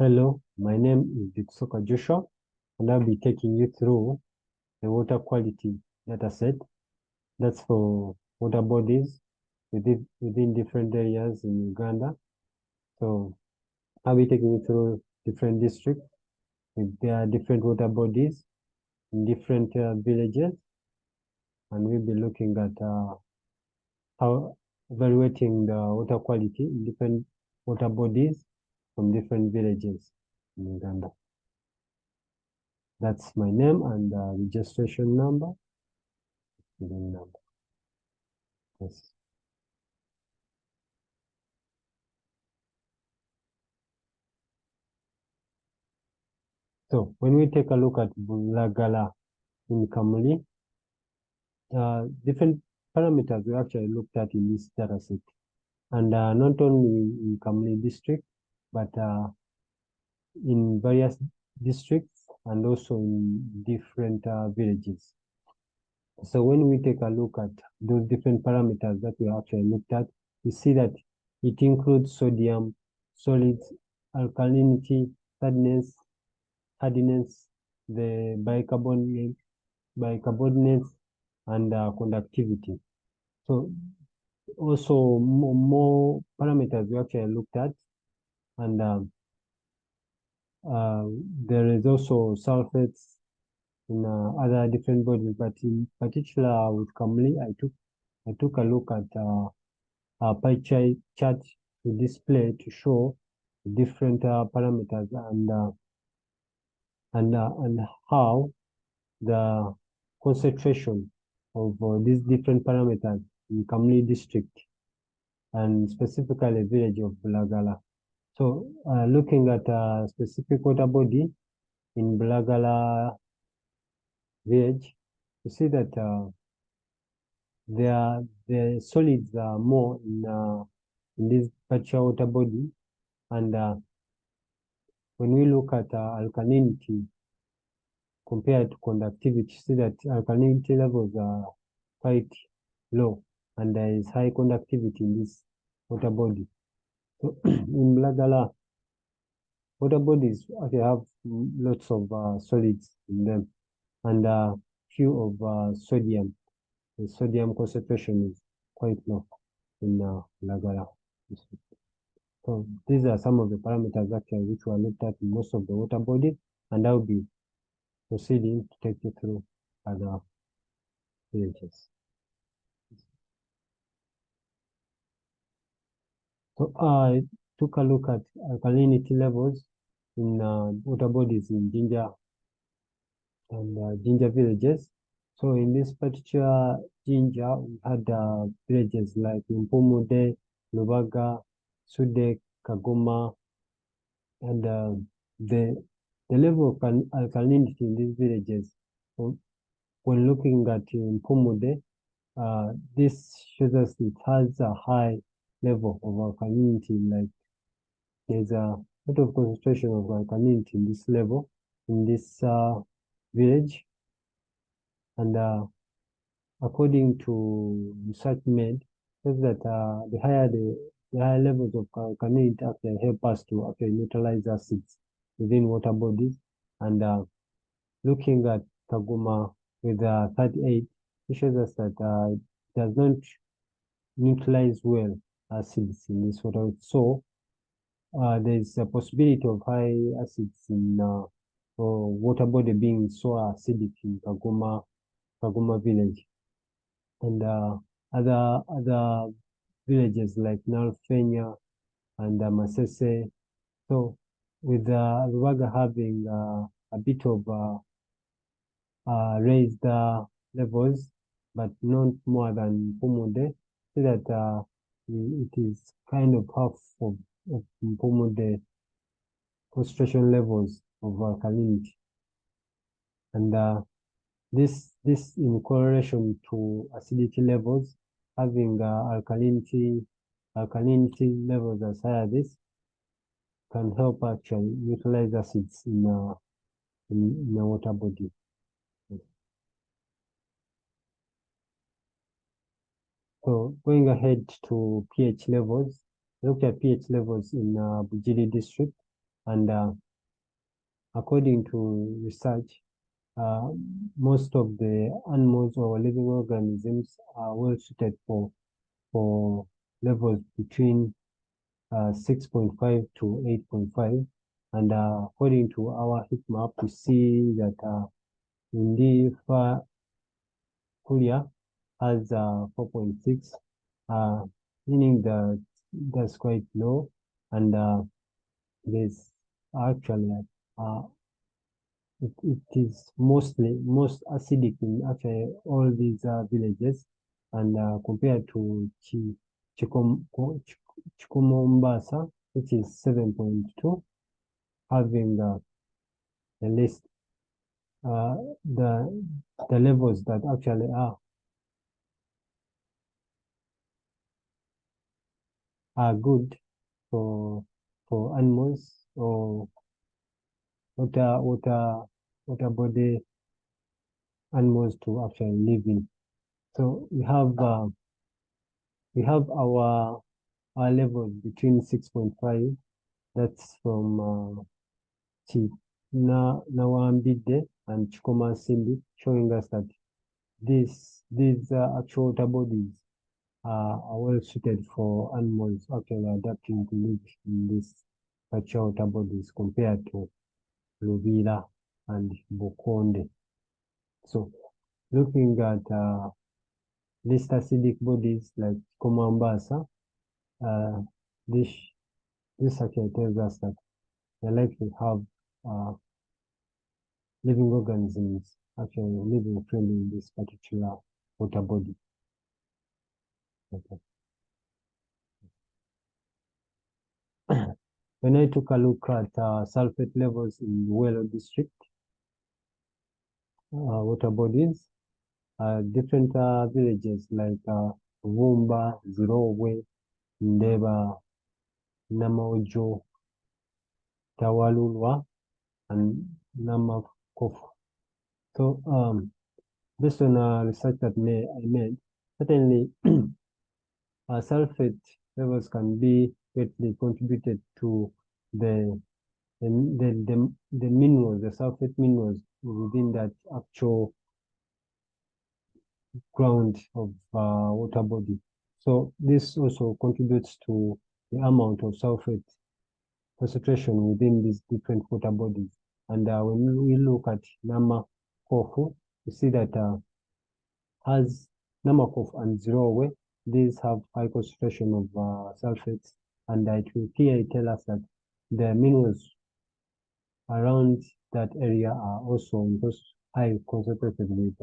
Hello, my name is Diksoka Joshua, and I'll be taking you through the water quality dataset. That's for water bodies within different areas in Uganda. So I'll be taking you through different districts with their different water bodies in different villages, and we'll be looking at how evaluating the water quality in different water bodies from different villages in Uganda. That's my name and registration number. Yes. So when we take a look at Bulagala in Kamuli, different parameters we actually looked at in this data set. And not only in Kamuli district, but in various districts and also in different villages. So when we take a look at those different parameters that we actually looked at, we see that it includes sodium, solids, alkalinity, hardness, the bicarbonates, and conductivity. So also more parameters we actually looked at, and there is also sulfates in other different bodies, but in particular with Kamli, I took a look at a pie chart to display to show different parameters and how the concentration of these different parameters in Kamli district and specifically village of Bulagala. So looking at a specific water body in Bulagala village, you see that the solids are more in this particular water body, and when we look at alkalinity compared to conductivity, you see that alkalinity levels are quite low, and there is high conductivity in this water body. So in Bulagala, water bodies actually have lots of solids in them, and few of sodium. The sodium concentration is quite low in Bulagala. So these are some of the parameters actually which were looked at in most of the water bodies, and I'll be proceeding to take you through other villages. So I took a look at alkalinity levels in water bodies in Jinja and Jinja villages. So in this particular Jinja, we had villages like Mpumude, Lubaga, Sude, Kagoma, and the level of alkalinity in these villages, when looking at Mpumude, this shows us it has a high level of alkalinity, like there's a lot of concentration of alkalinity in this level, in this village. And according to research made, shows that the higher levels of alkalinity actually help us to actually neutralize acids within water bodies. And looking at Kaguma with 38, it shows us that it does not neutralize well acids in this water. So there's a possibility of high acids in water body being so acidic in Kaguma village, and other villages like Nalfenya and Masese. So with Ruwaga having a bit of raised levels, but not more than Pumude, so that it is kind of half of Pumude concentration levels of alkalinity. And this in correlation to acidity levels, having alkalinity levels as high as this can help actually utilize acids in a water body. So going ahead to pH levels, look at pH levels in Bujiri district, And according to research, most of the animals or living organisms are well suited for levels between 6.5 to 8.5. And according to our heat map, we see that Indi Kulia has 4.6, meaning that that's quite low. And there's actually uh, it is most acidic in actually all these villages, and compared to Chikomombasa, which is 7.2, having the least uh, the the levels that actually are good for animals or water water water body animals to actually live in. So we have our levels between 6.5. That's from Nawambide and Chikoma Simbi, showing us that these actual water bodies are well suited for animals actually adapting to live in these actual water bodies compared to Luvila and Bukonde. So looking at these acidic bodies like Komambasa, uh, this this actually tells us that they likely have uh, living organisms actually living freely in this particular water body. Okay. When I took a look at sulfate levels in Welo district water bodies, different villages like Vumba, Zirowe, Ndeba, Namaojo, Tawalulwa, and Namakofu. So based on research that I made, certainly sulfate levels can be greatly contributed to the the minerals, the sulfate minerals within that actual ground of water body. So this also contributes to the amount of sulfate concentration within these different water bodies. And when we look at Nama Kofu, we see that has Namakof and Zirowe, these have high concentration of sulfates, and it will clearly tell us that the minerals around that area are also high concentrated with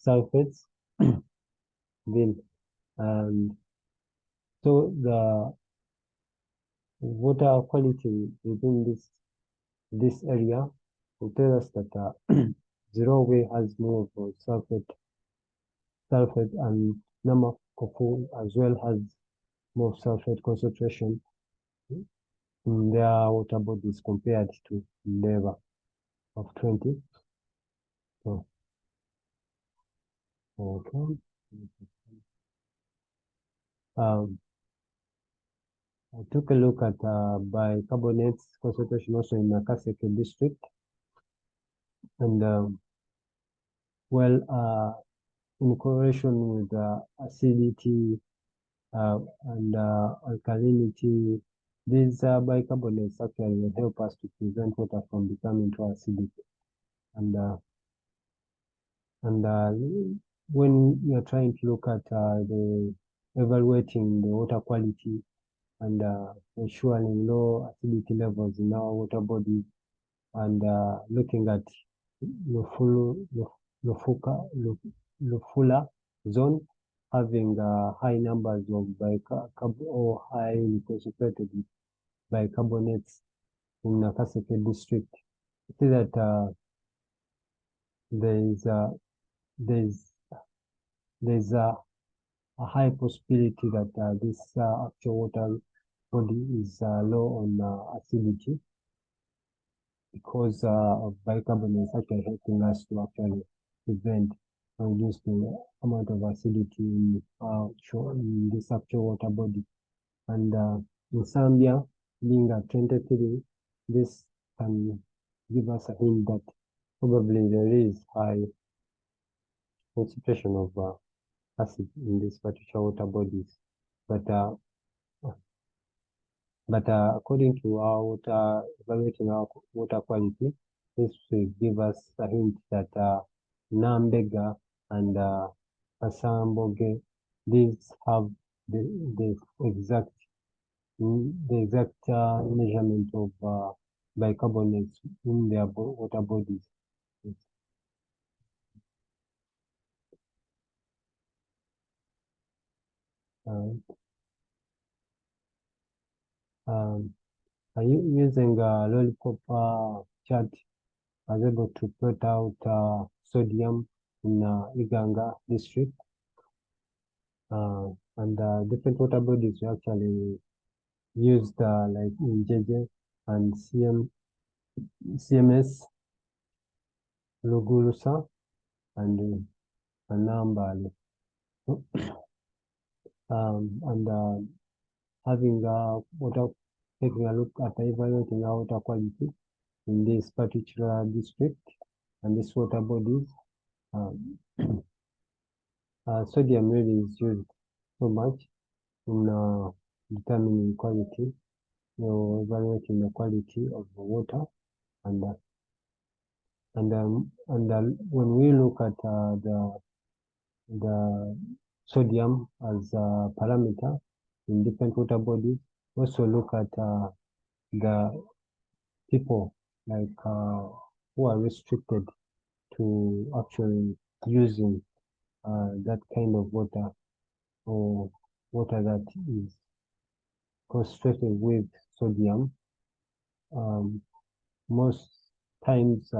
sulfates. Then, um, so the water quality within this area will tell us that Zirowe has more of sulfate, and Namakofu as well has more sulfate concentration in their water bodies compared to Ndeva of 20. So, okay. Um, I took a look at bicarbonates concentration also in the Kaseke district, and well, in correlation with acidity and alkalinity, these bicarbonates actually will help us to prevent water from becoming too acidic. And when you're trying to look at the evaluating the water quality and ensuring low acidity levels in our water body, and looking at Lufula zone having high numbers of or highly concentrated bicarbonates in Nakaseke district. You see that there is there's there's a high possibility that this actual water body is low on acidity because of bicarbonates actually helping us to actually prevent and reduce the amount of acidity in this actual water body. And in Zambia, being at 23, this can give us a hint that probably there is high concentration of acid in these particular water bodies. But according to our evaluating our water quality, this will give us a hint that Nambega and Asamboge, these have the exact measurement of bicarbonates in their water bodies. Using a lollipop chart, I was able to plot out sodium in Uganda district, and different water bodies we actually used like in JJ and CMS, Lugulusa, and Anambali. And having taking a look at evaluating our water quality in this particular district and this water bodies, sodium really is used so much in determining quality, evaluating the quality of the water, and when we look at the sodium as a parameter in different water bodies, also look at the people like who are restricted to actually using that kind of water, or water that is concentrated with sodium. Most times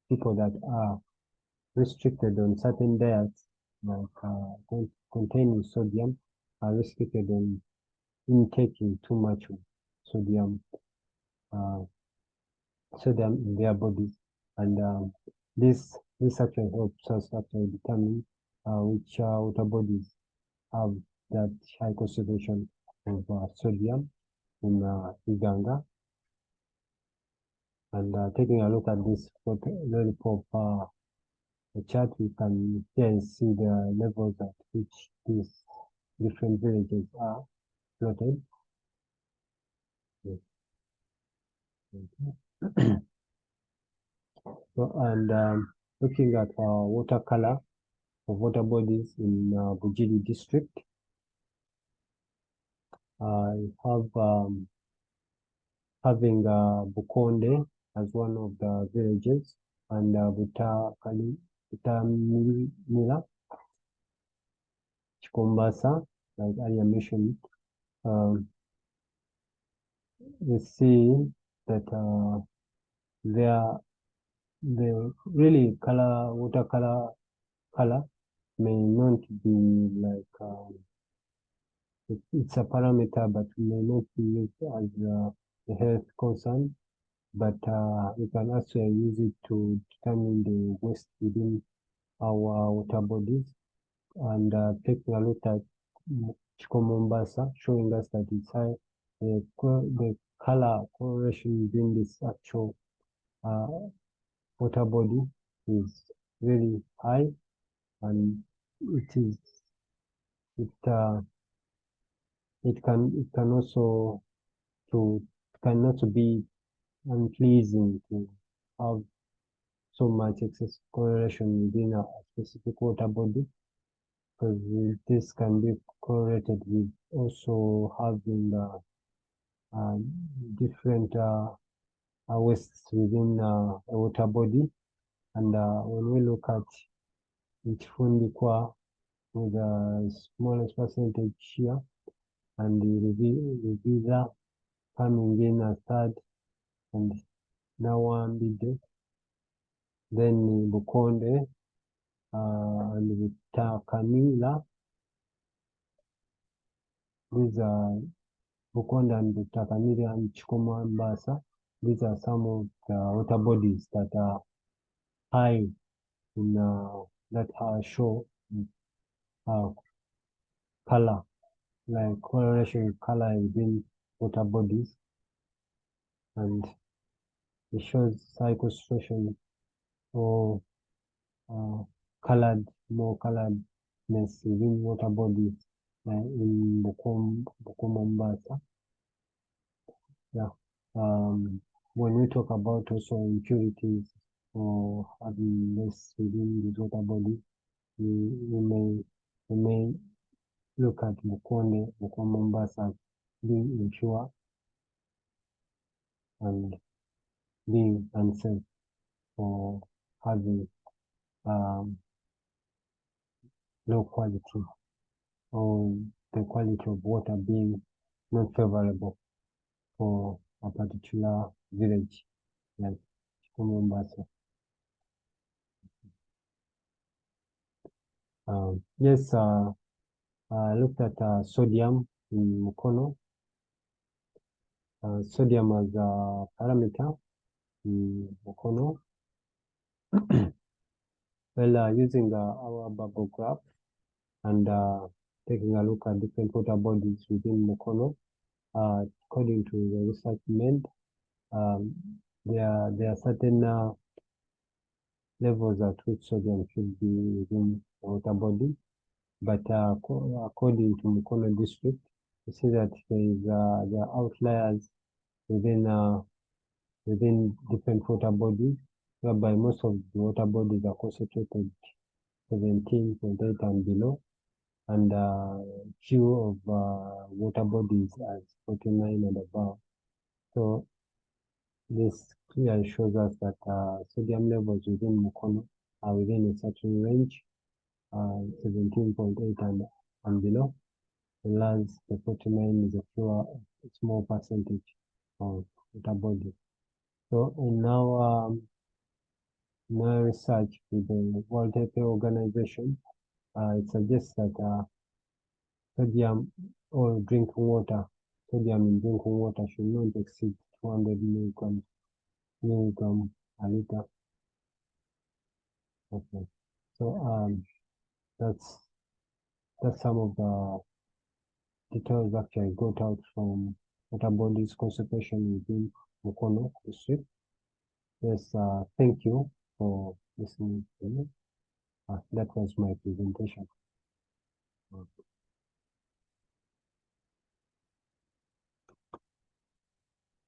people that are restricted on certain diets like containing sodium are restricted on intaking too much of sodium in their bodies, and this actually helps us actually determine which water bodies have that high concentration of sodium in Uganda. And taking a look at this lollipop chart, we can here see the levels at which these different villages are plotted. So, and looking at water color of water bodies in Bujiri district, I have having Bukonde as one of the villages, and Butamila, Chikombasa, like earlier mentioned. We see that the really water color may not be like it's a parameter, but may not be used as a health concern. But we can actually use it to determine the waste within our water bodies, and taking a look at Chiko Mombasa, showing us that it's high. The color correlation within this actual water body is really high, and it can also be unpleasing to have so much excess correlation within a specific water body, because this can be correlated with also having different wastes within a water body. And when we look at Ichifundikwa with the smallest percentage here, and the visa coming in as third, and now one bid, then Bukonde and Butakamila. These are Bukonde and Butakamila and Chikomombasa. These are some of the water bodies that are high in that show color, like coloration color within water bodies. and it shows cycle situation or more coloredness within water bodies in Bukom, Mombasa. Yeah. When we talk about also impurities or having less within these water bodies, we may look at Bukom, Mombasa being impure and being unsafe for having um, low quality or the quality of water being not favorable for a particular village like Mombasa. Yes, I looked at sodium in Mukono. Sodium as a parameter in Mukono. Well, using our bubble graph and taking a look at different water bodies within Mukono, according to the research made, um, there are certain levels at which sodium should be within the water body. But according to Mukono district, you see that there are outliers within different water bodies, whereby most of the water bodies are concentrated 17.8 and below, and few of water bodies as 49 and above. So this clearly shows us that sodium levels within Mukono are within a certain range, 17.8 and below, whereas the 49 is a small percentage of water body. So in our research with the World Health Organization, it suggests that sodium or drinking water, sodium in drinking water should not exceed 200 milligram a liter. Okay. So that's some of the details actually got out from water bodies concentration within Mukono district. Yes, thank you for listening to me. That was my presentation.